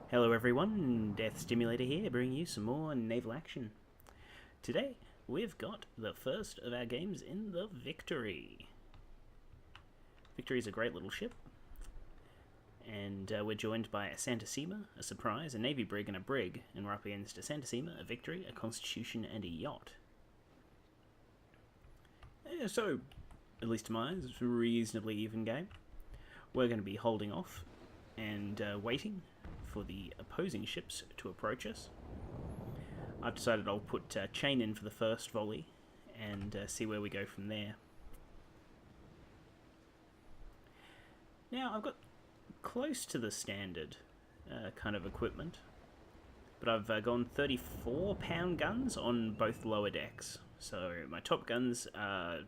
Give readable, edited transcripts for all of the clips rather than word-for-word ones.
Hello everyone, Death Stimulator here, bringing you some more Naval Action. Today, we've got the first of our games in the Victory. Victory is a great little ship, and we're joined by a Santa Sema, a Surprise, a Navy Brig, and a Brig, and we're up against a Santa Sema, a Victory, a Constitution, and a Yacht. So, at least to my eyes, it's a reasonably even game. We're going to be holding off and waiting for the opposing ships to approach us. I've decided I'll put chain in for the first volley and see where we go from there. Now, I've got close to the standard kind of equipment, but I've gone 34-pound guns on both lower decks. So my top guns have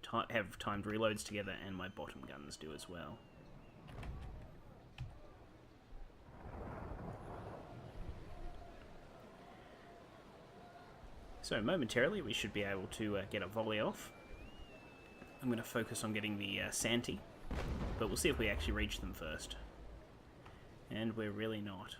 timed reloads together, and my bottom guns do as well. So momentarily we should be able to get a volley off. I'm going to focus on getting the Santi, but we'll see if we actually reach them first. And we're really not.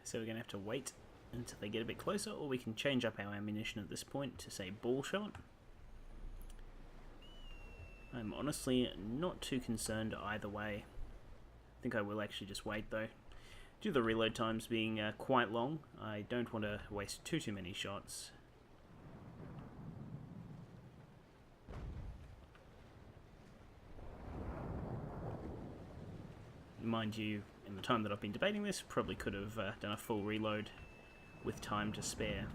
So we're going to have to wait until they get a bit closer, or we can change up our ammunition at this point to, say, ball shot. I'm honestly not too concerned either way. I think I will actually just wait though. Due to the reload times being quite long, I don't want to waste too many shots. Mind you, in the time that I've been debating this, probably could have done a full reload with time to spare.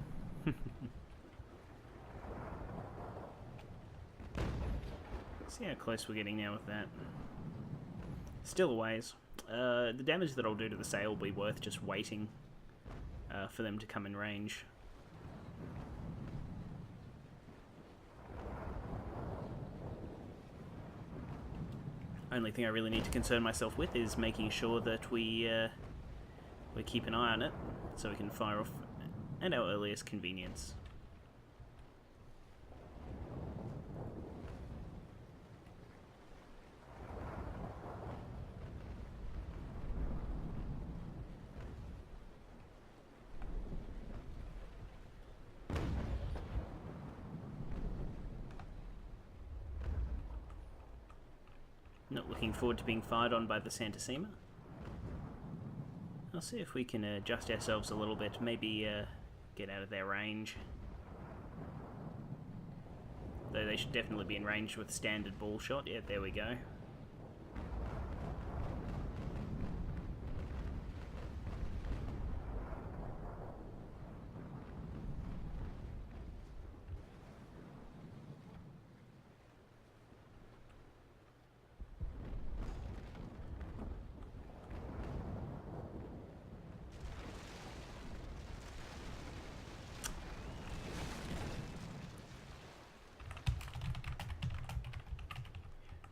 See how close we're getting now with that. Still a ways. The damage that I'll do to the sail will be worth just waiting for them to come in range. Only thing I really need to concern myself with is making sure that we keep an eye on it, so we can fire off at our earliest convenience. Not looking forward to being fired on by the Santa Sema. I'll see if we can adjust ourselves a little bit, maybe get out of their range. Though they should definitely be in range with standard ball shot. Yeah, there we go.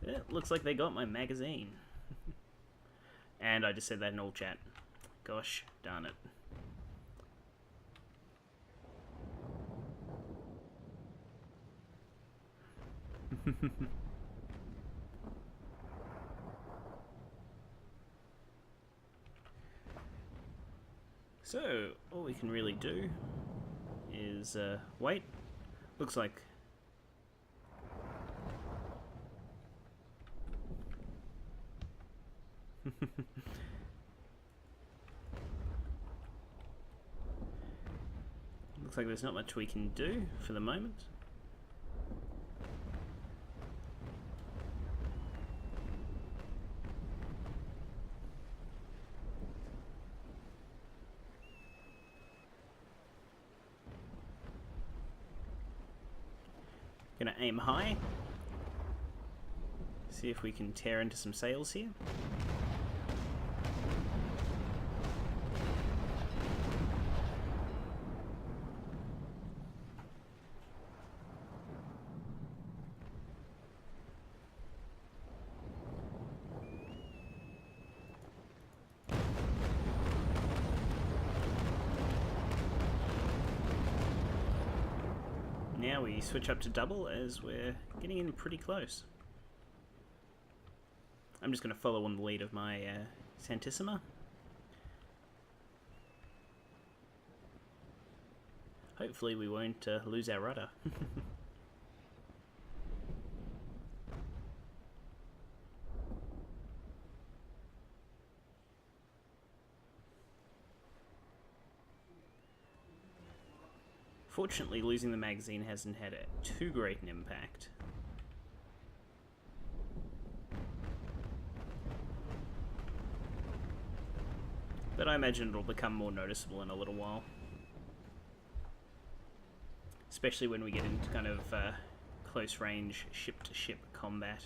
It looks like they got my magazine. And I just said that in all chat. Gosh darn it. So, all we can really do is wait. Looks like looks like there's not much we can do for the moment. Gonna aim high. See if we can tear into some sails here. Now we switch up to double as we're getting in pretty close. I'm just going to follow on the lead of my Santissima. Hopefully we won't lose our rudder. Fortunately, losing the magazine hasn't had too great an impact. But I imagine it'll become more noticeable in a little while. Especially when we get into kind of close range ship-to-ship combat.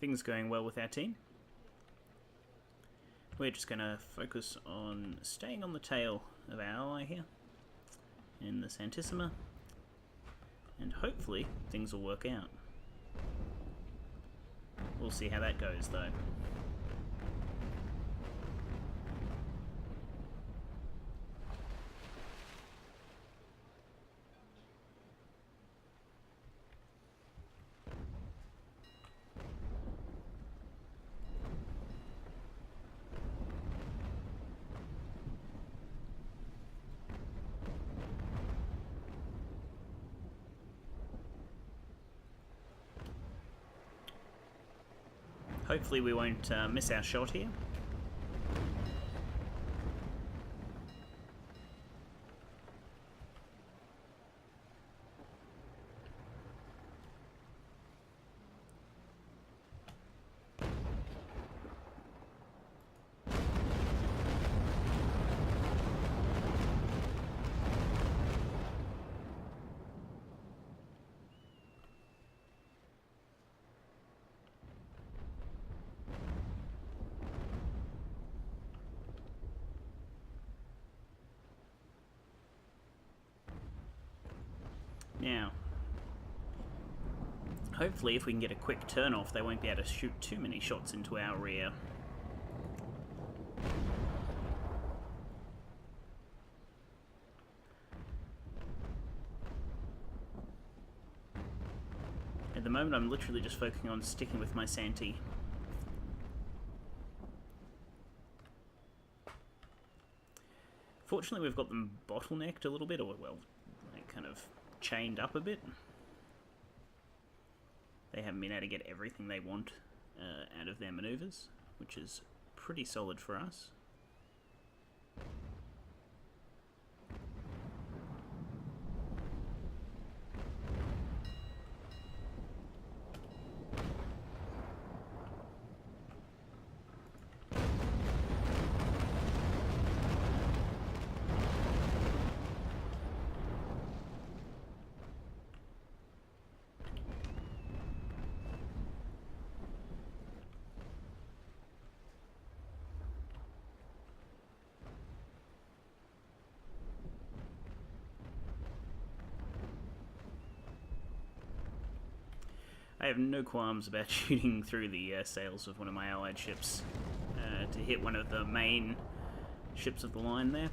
Things going well with our team. We're just going to focus on staying on the tail of our ally here in the Santissima, and hopefully things will work out. We'll see how that goes though. Hopefully we won't miss our shot here. Now, hopefully if we can get a quick turn off, they won't be able to shoot too many shots into our rear. At the moment I'm literally just focusing on sticking with my Santi. Fortunately we've got them bottlenecked a little bit, or well, like kind of chained up a bit. They haven't been able to get everything they want out of their maneuvers, which is pretty solid for us. I have no qualms about shooting through the sails of one of my allied ships to hit one of the main ships of the line there.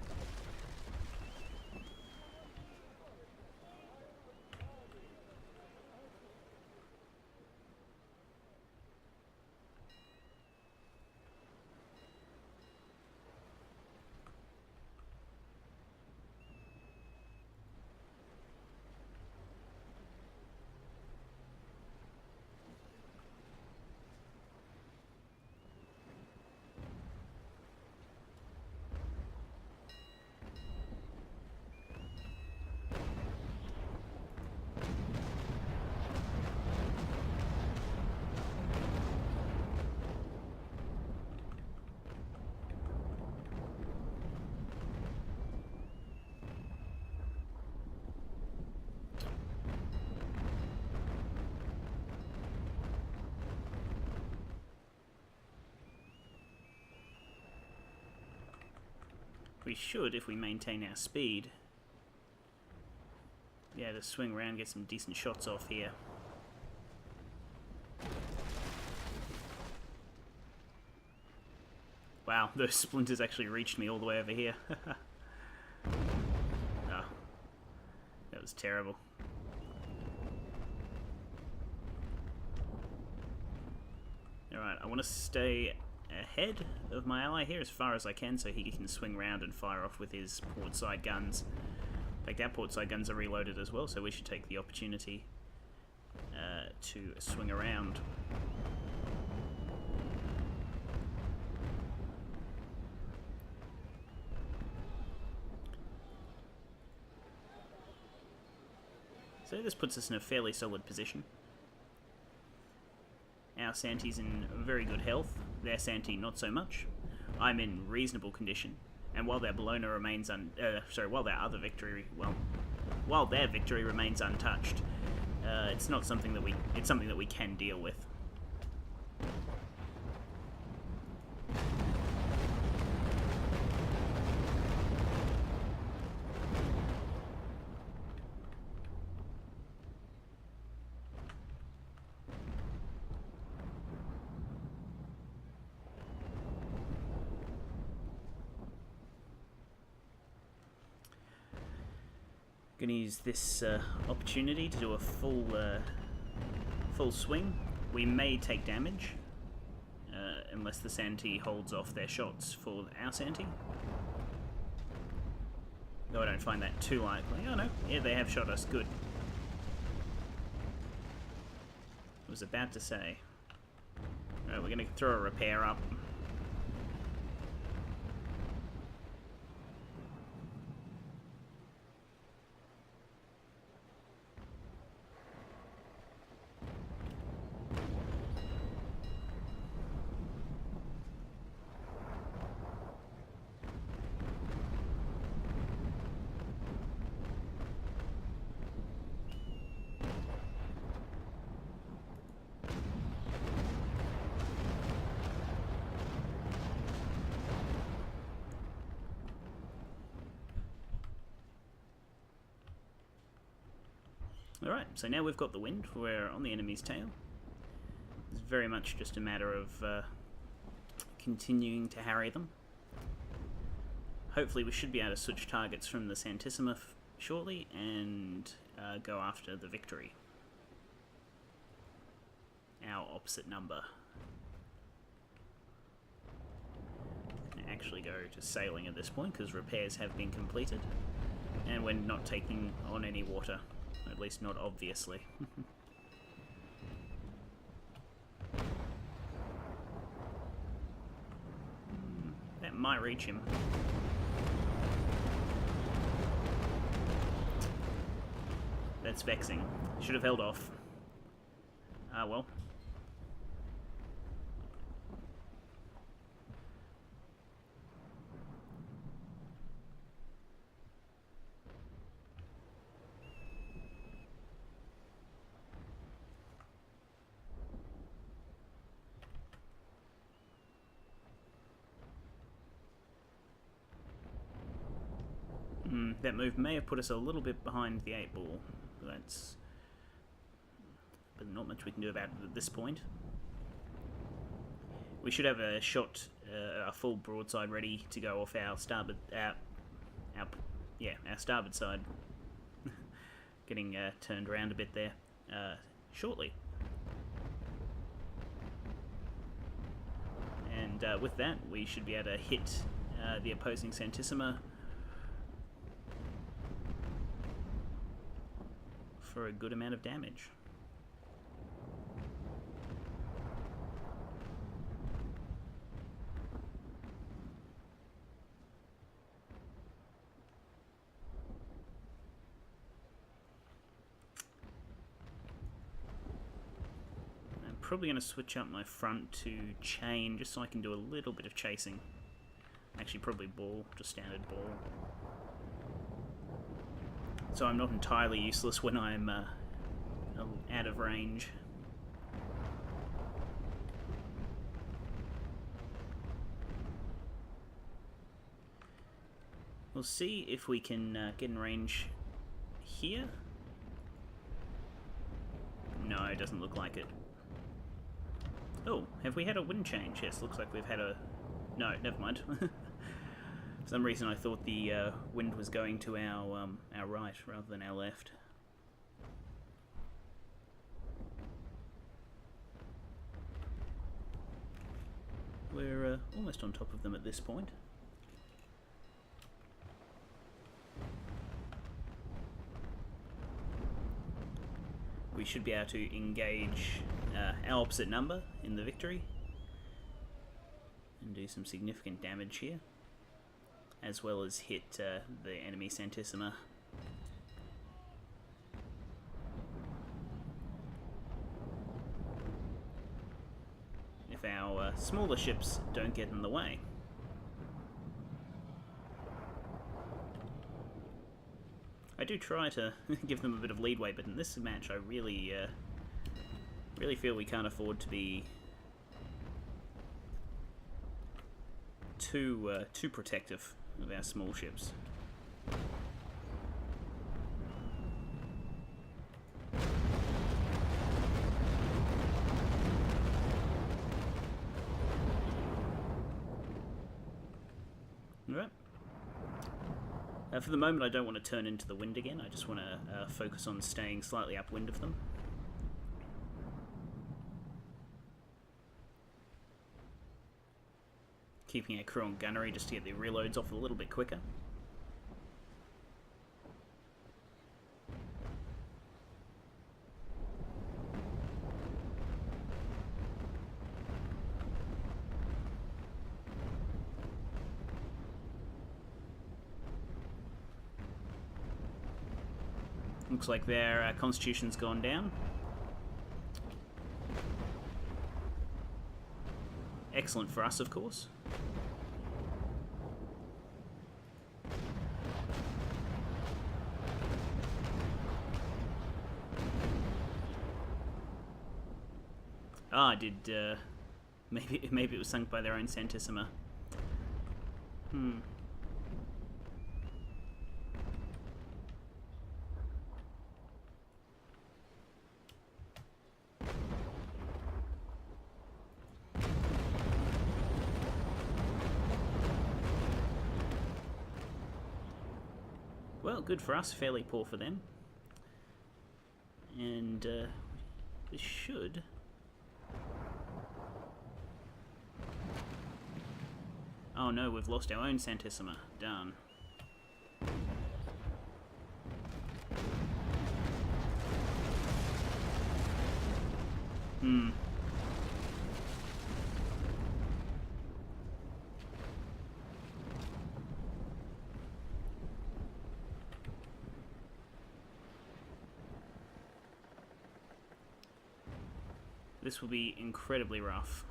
We should, if we maintain our speed, be able to swing around and get some decent shots off here. Wow, those splinters actually reached me all the way over here. Oh, that was terrible. Alright, I want to stay ahead of my ally here as far as I can so he can swing around and fire off with his port side guns. In fact, our port side guns are reloaded as well, so we should take the opportunity to swing around. So this puts us in a fairly solid position. Our Santi's in very good health, their Santi not so much. I'm in reasonable condition, and while their Bologna remains while their victory remains untouched, it's something that we can deal with. Going to use this opportunity to do a full swing. We may take damage unless the Santi holds off their shots for our Santi. Though I don't find that too likely. Oh no, yeah, they have shot us. Good. I was about to say. Alright, we're going to throw a repair up. Alright, so now we've got the wind, we're on the enemy's tail. It's very much just a matter of continuing to harry them. Hopefully we should be able to switch targets from the Santissima shortly and go after the victory. Our opposite number. Actually go to sailing at this point because repairs have been completed and we're not taking on any water. At least not obviously. might reach him. That's vexing. Should have held off. Ah, well. That move may have put us a little bit behind the 8-ball. That's... but not much we can do about it at this point. We should have a shot, a full broadside ready to go off our starboard, our starboard side. Getting turned around a bit there shortly. And with that, we should be able to hit the opposing Santissima for a good amount of damage. I'm probably going to switch up my front to chain just so I can do a little bit of chasing. Actually, probably ball, just standard ball. So I'm not entirely useless when I'm out of range. We'll see if we can get in range here. No, it doesn't look like it. Oh, have we had a wind change? Yes, looks like we've had a... No, never mind. For some reason I thought the wind was going to our right rather than our left. We're almost on top of them at this point. We should be able to engage our opposite number in the victory and do some significant damage here, as well as hit the enemy Santissima. If our smaller ships don't get in the way. I do try to give them a bit of leadway, but in this match I really feel we can't afford to be too protective of our small ships. Alright. For the moment I don't want to turn into the wind again, I just want to focus on staying slightly upwind of them. Keeping a crew on gunnery just to get the reloads off a little bit quicker. Looks like their constitution's gone down. Excellent for us, of course. Ah, maybe it was sunk by their own Santissima. Well, good for us, fairly poor for them. And this should... Oh no, we've lost our own Santissima. Darn. this will be incredibly rough.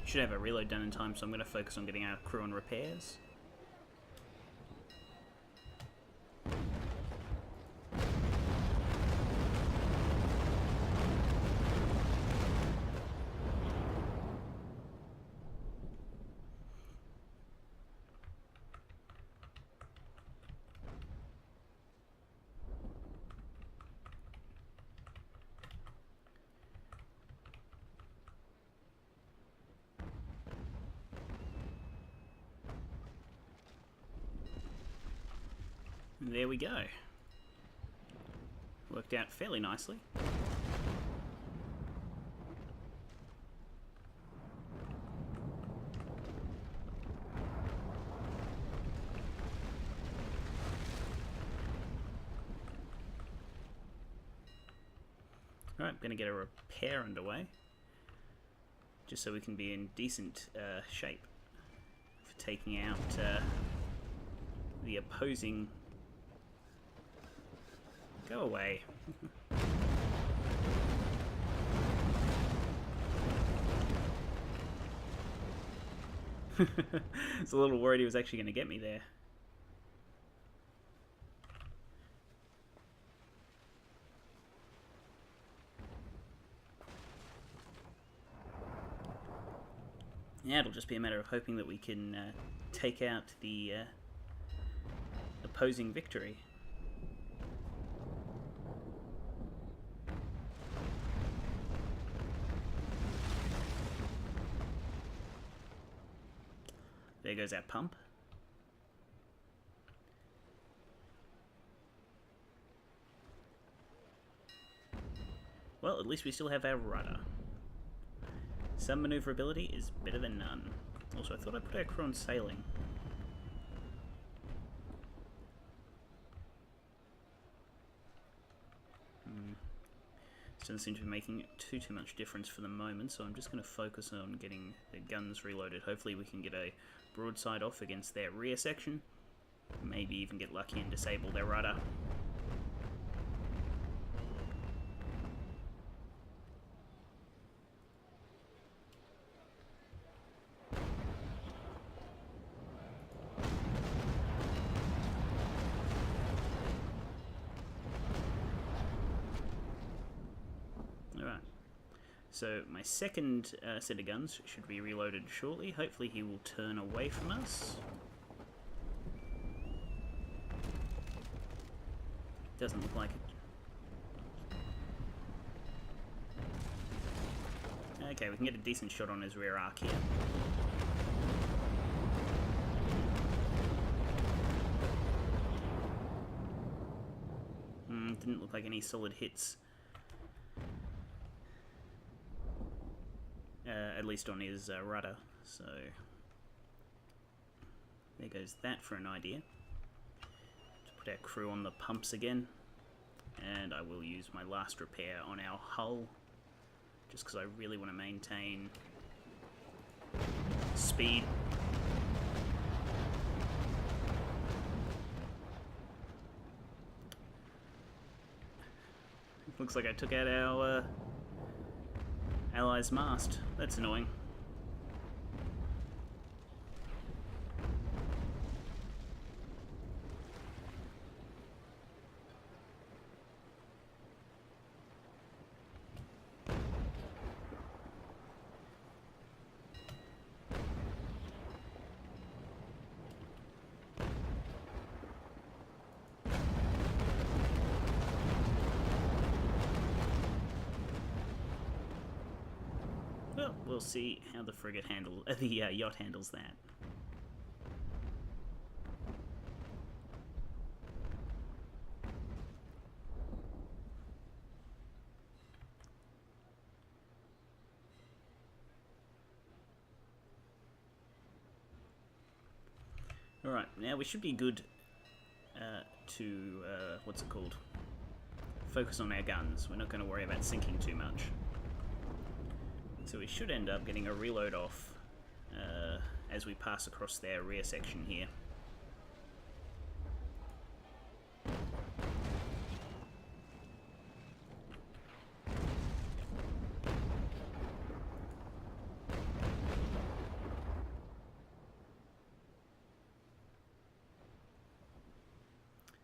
Should have a reload done in time, so I'm going to focus on getting our crew on repairs. And there we go. Worked out fairly nicely. Alright, gonna get a repair underway. Just so we can be in decent shape for taking out the opposing... Go away. I was a little worried he was actually going to get me there. Yeah, it'll just be a matter of hoping that we can take out the opposing victory. There goes our pump. Well, at least we still have our rudder. Some maneuverability is better than none. Also, I thought I put our crew on sailing. Doesn't seem to be making too much difference for the moment, so I'm just going to focus on getting the guns reloaded. Hopefully we can get a broadside off against their rear section. Maybe even get lucky and disable their rudder. So my second set of guns should be reloaded shortly. Hopefully he will turn away from us. Doesn't look like it. Okay, we can get a decent shot on his rear arc here. Didn't look like any solid hits. At least on his rudder, so there goes that for an idea. To put our crew on the pumps again, and I will use my last repair on our hull, just because I really want to maintain speed. Looks like I took out our allies' mast. That's annoying. Well, we'll see how the frigate the yacht handles that. Alright, now we should be good to, what's it called? Focus on our guns. We're not going to worry about sinking too much. So we should end up getting a reload off as we pass across their rear section here.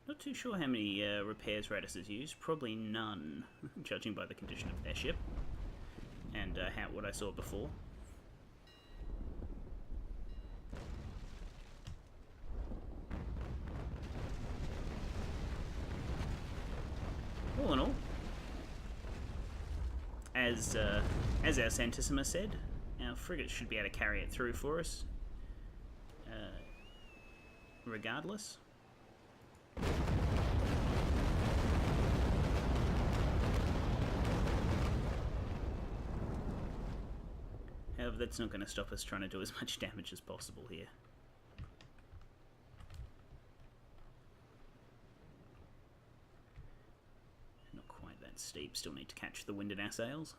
Not too sure how many repairs Radis has used. Probably none, judging by the condition of their ship and what I saw before. All in all, as our Santissima said, our frigates should be able to carry it through for us, regardless. However, that's not going to stop us trying to do as much damage as possible here. Not quite that steep, still need to catch the wind in our sails.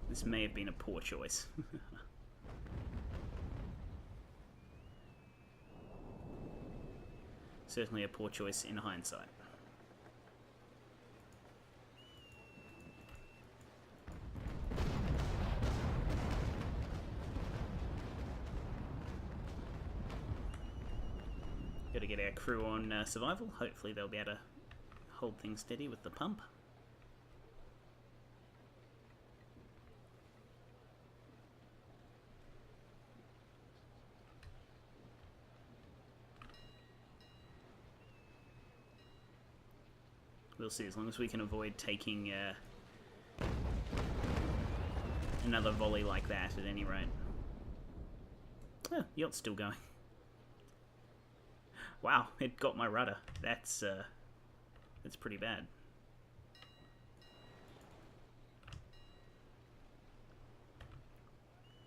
This may have been a poor choice. Certainly a poor choice in hindsight. Got to get our crew on survival. Hopefully they'll be able to hold things steady with the pump. We'll see, as long as we can avoid taking another volley like that at any rate. Oh, yacht's still going. Wow, it got my rudder. That's pretty bad.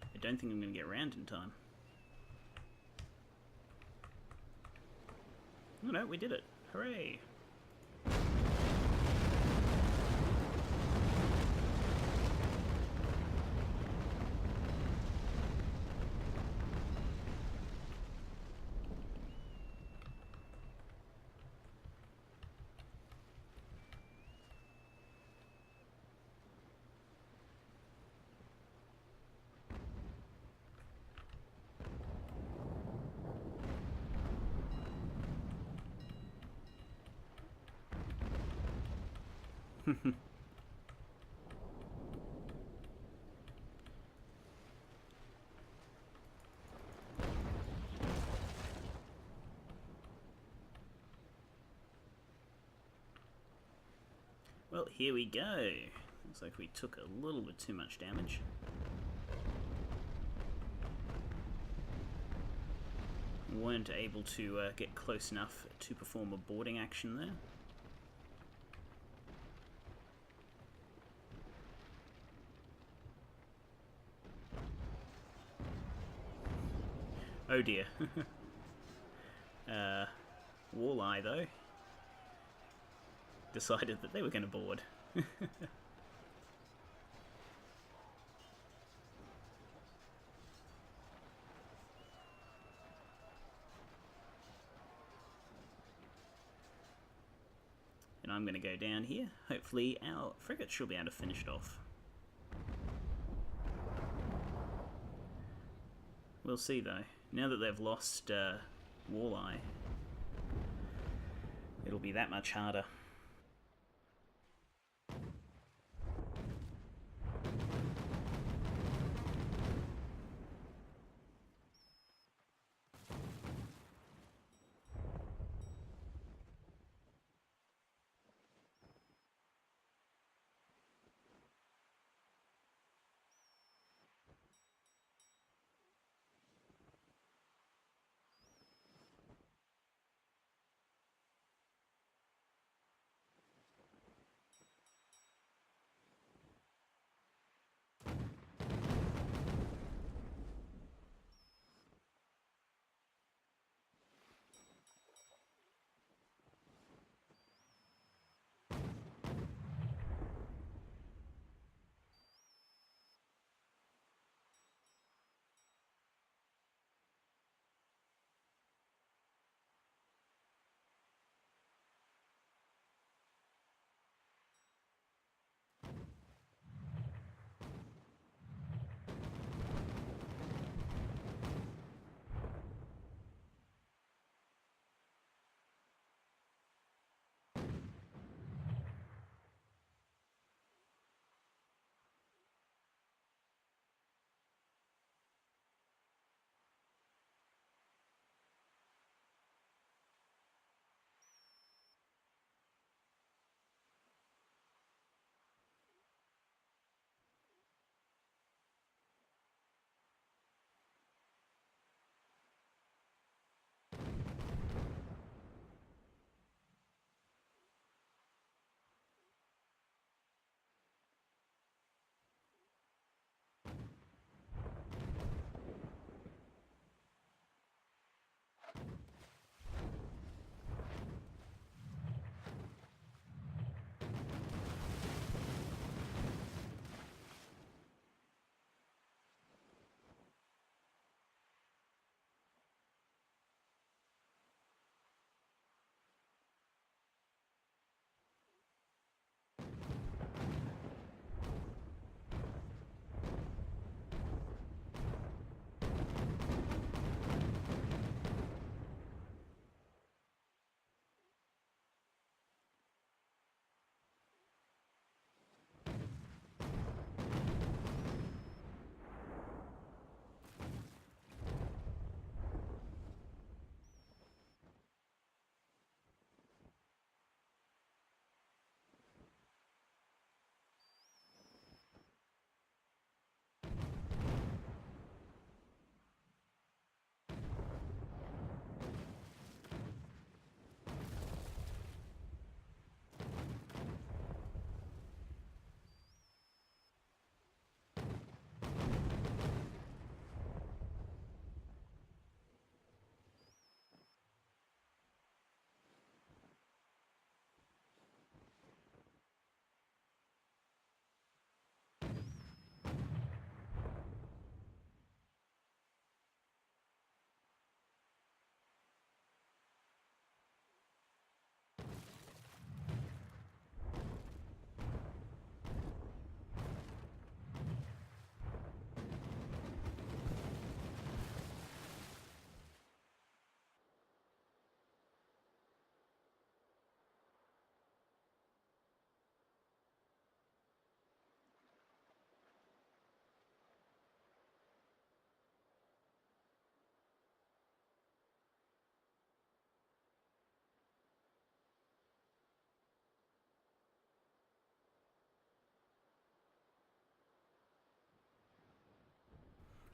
I don't think I'm going to get around in time. Oh no, we did it. Hooray! Well, here we go. Looks like we took a little bit too much damage. Weren't able to get close enough to perform a boarding action there. Oh dear. Walleye, though, decided that they were going to board. And I'm going to go down here. Hopefully our frigate should be able to finish it off. We'll see though. Now that they've lost Walleye, it'll be that much harder.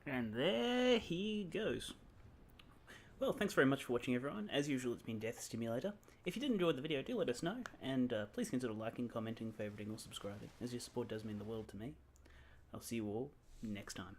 And there he goes. Well, thanks very much for watching, everyone. As usual, it's been Death Stimulator. If you did enjoy the video, do let us know, and please consider liking, commenting, favouriting, or subscribing, as your support does mean the world to me. I'll see you all next time.